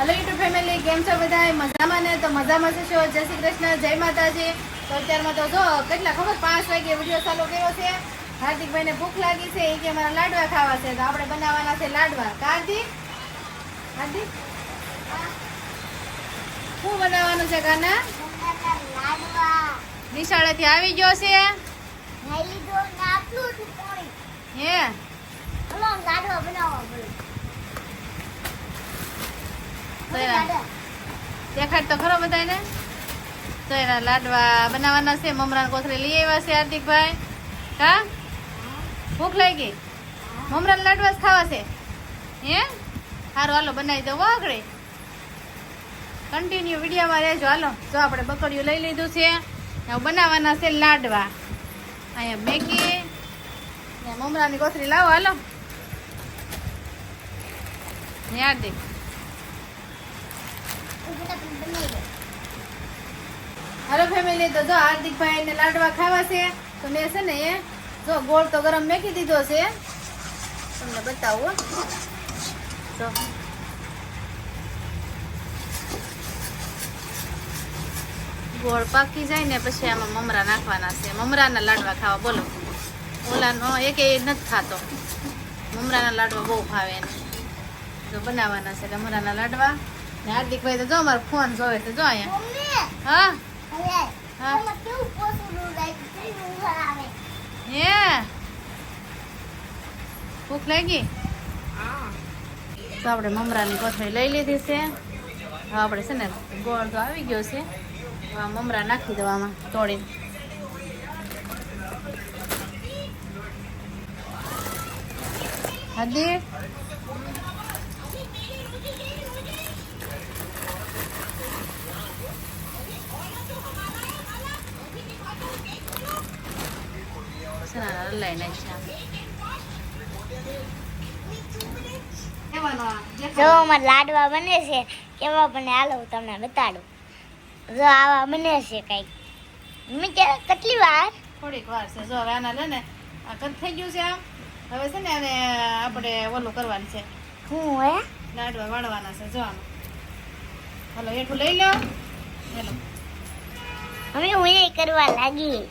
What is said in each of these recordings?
Hello YouTube family केम छो बधाय मजामां ने तो मजामां छो। जय श्री कृष्ण, जय माताजी। तो अत्याરમાં તો જો કેટલા ખબર 5 વાગે વિડિયો ચાલુ કર્યો છે। હાર્દિકભાઈને ભૂખ લાગી છે, એ કે મારા લાડવા ખાવા છે, તો આપણે બનાવવાના છે લાડવા। હાર્દિક શું બનાવવાનું છે કાના? લાડવા નિશાળેથી આવી ગયો છે લઈ લીધો ને આટલું જ પાણી હે। હલો લાડવા બનાવવા બોલો દેખાડ તો ખરો બધાને। તો એના લાડવા બનાવવાના છે, મમરાની કોથળી લઈ આવ્યા છે હાર્દિકભાઈ। હા ભૂખ લાગી? મમરાના લાડવા જ ખાવા છે હે? સારું હાલો બનાવી દો આગળ, કન્ટિન્યુ વિડીયોમાં રહેજો। હાલો જો આપણે બકડીયું લઈ લીધું છે, હવે બનાવવાના છે લાડવા। અહીંયા મેગી ને મમરાની કોથળી લાવો હાલો ને હાર્દિક। हेलो फैमिली तो जो हार्दिकभाई ने लाडवा खावा છે, તો મેં છે ને એ જો ગોળ તો ગરમ મેકી દીધો છે, તમને બતાવું જો ગોળ પાકી જાય ને પછી આમાં મમરા નાખવાના છે। મમરાના લાડવા ખાવા બોલો, ઓલાનો એક એ નથી ખાતો, મમરાના લાડવા બહુ ભાવે એને, જો બનાવવાના છે મમરાના લાડવા। ને હાર્દિકભાઈ તો જો અમારો ફોન જોવે છે, જો અહીંયા। હા હા કેવું પોસું લાગે હે ભૂખ લાગી? તો આપણે મમરાની કોથળી લઈ લીધી છે, હવે આપણે છે ને ગોળ તો આવી ગયો છે, હવે મમરા નાખી દેવામાં તોડીને। હાર્દિક જો અમારા લાડવા બને છે કેવા બને હાલો હું તમને બતાડું। જો આવા બને છે કઈક મેં કેટલી વાર થોડીક વાર છે। જો હવે આના લે ને આ કદ થઈ ગયું છે, આમ હવે છે ને આને આપણે ઓલું કરવાનું છે, હું હે લાડવા વાળવાના છે। જો આમાં હાલો હેઠું લઈ લો, હેલો હવે હું એ કરવા લાગી।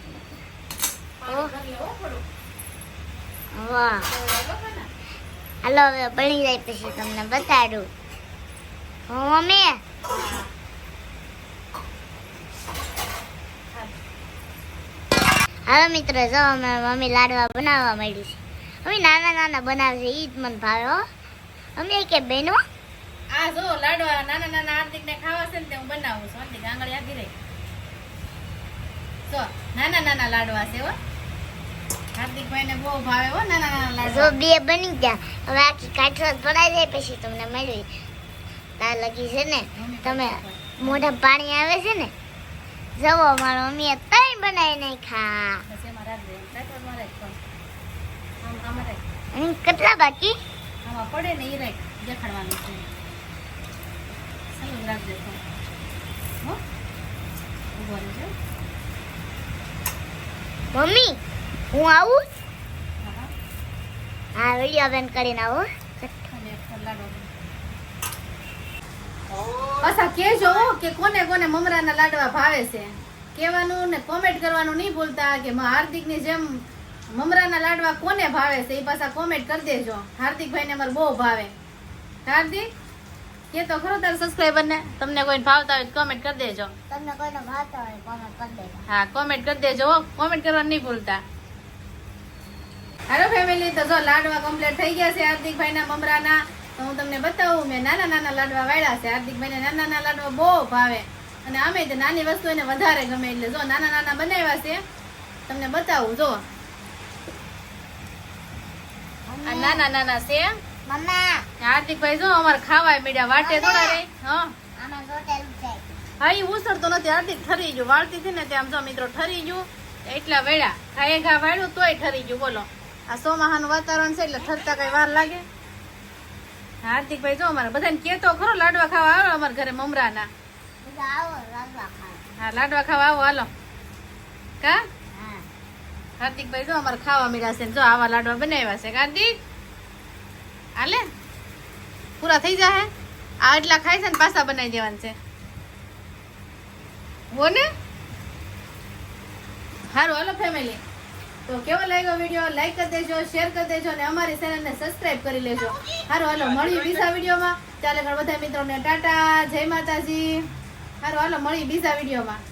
વાહ હાલો હવે બની જાય પછી તમને બતાડું। મમ્મી હાલો મિત્રો જો અમે મમ્મી લાડવા બનાવવા માંડી છે। અમે નાના નાના બનાવશે ઈ જ મને ભાવે હો। અમે કે બેનો આ જો લાડવા નાના નાના હાર્દિક ને ખાવા છે ને તે હું બનાવું છું। હાર્દિક આંગળી આગી રહી, જો નાના નાના લાડવા છે હો, હાર્દિકભાઈ ને બહુ ભાવે હો નાના નાના જો લાડવા। બે બની ગયા, હવે આખી કાઠો પડાઈ જાય પછી તમને મળવી તાર લગી છે ને તમે મોઢા પાણી આવે છે ને। જવો મારો મમ્મીએ ત્રણ બનાવી નાખ્યા, બસ એમાં રાખજે, ટ્રાયપોડમાં રાખ ફોન, આમાં રાખ, અને કેટલા બાકી આમાં પડે ને એ રાખ, દેખાડવાનું છે, સારું રાખજે ફોન હો, ઊભો રહેજો। મમ્મી હું આવું? હા હા હા વિડીયો બંધ કરીને આવો। અને એક લાડવો પાછા કહેજો કે કોને કોને મમરાના લાડવા ભાવે છે, કહેવાનું ને કોમેન્ટ કરવાનું નહીં ભૂલતા કે હાર્દિકની જેમ મમરાના લાડવા કોને ભાવે છે, એ પાછા કોમેન્ટ કરી દેજો। હાર્દિકભાઈને અમારે બહુ ભાવે। હાર્દિક કે તો ખરો તાર સબસ્ક્રાઈબર ને તમને કોઈને ભાવતા હોય તો કોમેન્ટ કરી દેજો। તમને કોઈને ભાવતા હોય કોમેન્ટ કરી દેજો। હા કોમેન્ટ કરી દેજો, કોમેન્ટ કરવાનું નહીં ભૂલતા। હાલો ફેમિલી તો જો લાડવા કમ્પ્લીટ થઈ ગયા છે હાર્દિકભાઈના મમરાના, તો હું તમને બતાવું મેં નાના નાના લાડવા વાળ્યા છે। હાર્દિકભાઈને નાના નાના લાડવા બહુ ભાવે, અને અમે તો નાની વસ્તુ એને વધારે ગમે, એટલે જો નાના નાના બનાવ્યા છે, તમને બતાવું જો આ નાના નાના છે। મમ્મા હાર્દિકભાઈ જો અમારે ખાવાય મીડા વાટે થોડા રે, હા આમાં રોટેલ છે હા એ ઉસળતો નથી, હાર્દિક ઠરી ગયું, વાળતી હતી ને ત્યાં જો મિત્રો ઠરી ગયું, એટલા વેળા ખાએ ઘા વાળ્યું તોય ઠરી ગયું। બોલો આ ચોમાહાનું વાતાવરણ છે એટલે ઠરતા કઈ વાર લાગે? હાર્દિકભાઈ જો અમારે બધાને કેતો ખરો લાડવા ખાવા આવો અમારા ઘરે મમરાના। બધા આવો લાડવા ખાવા। હા લાડવા ખાવા આવો હાલો કા? હા હાર્દિકભાઈ જો અમારે ખાવા મળ્યા છે, જો આવા લાડવા બનાવ્યા છે। હાર્દિક હાલે પૂરા થઈ જાય? આ એટલા ખાય છે ને પાછા બનાવી દેવાના છે હો ને. સારું હાલો ફેમિલી, તો કેવો લાગ્યો વિડીયો લાઈક કરી દેજો, શેર કરી દેજો અને અમારી ચેનલને સબસ્ક્રાઇબ કરી લેજો. સારું હાલો મળીએ બીજા વિડીયોમાં. ચાલે બધા મિત્રોને ટાટા, જય માતાજી. સારું હાલો મળીએ બીજા વિડીયોમાં.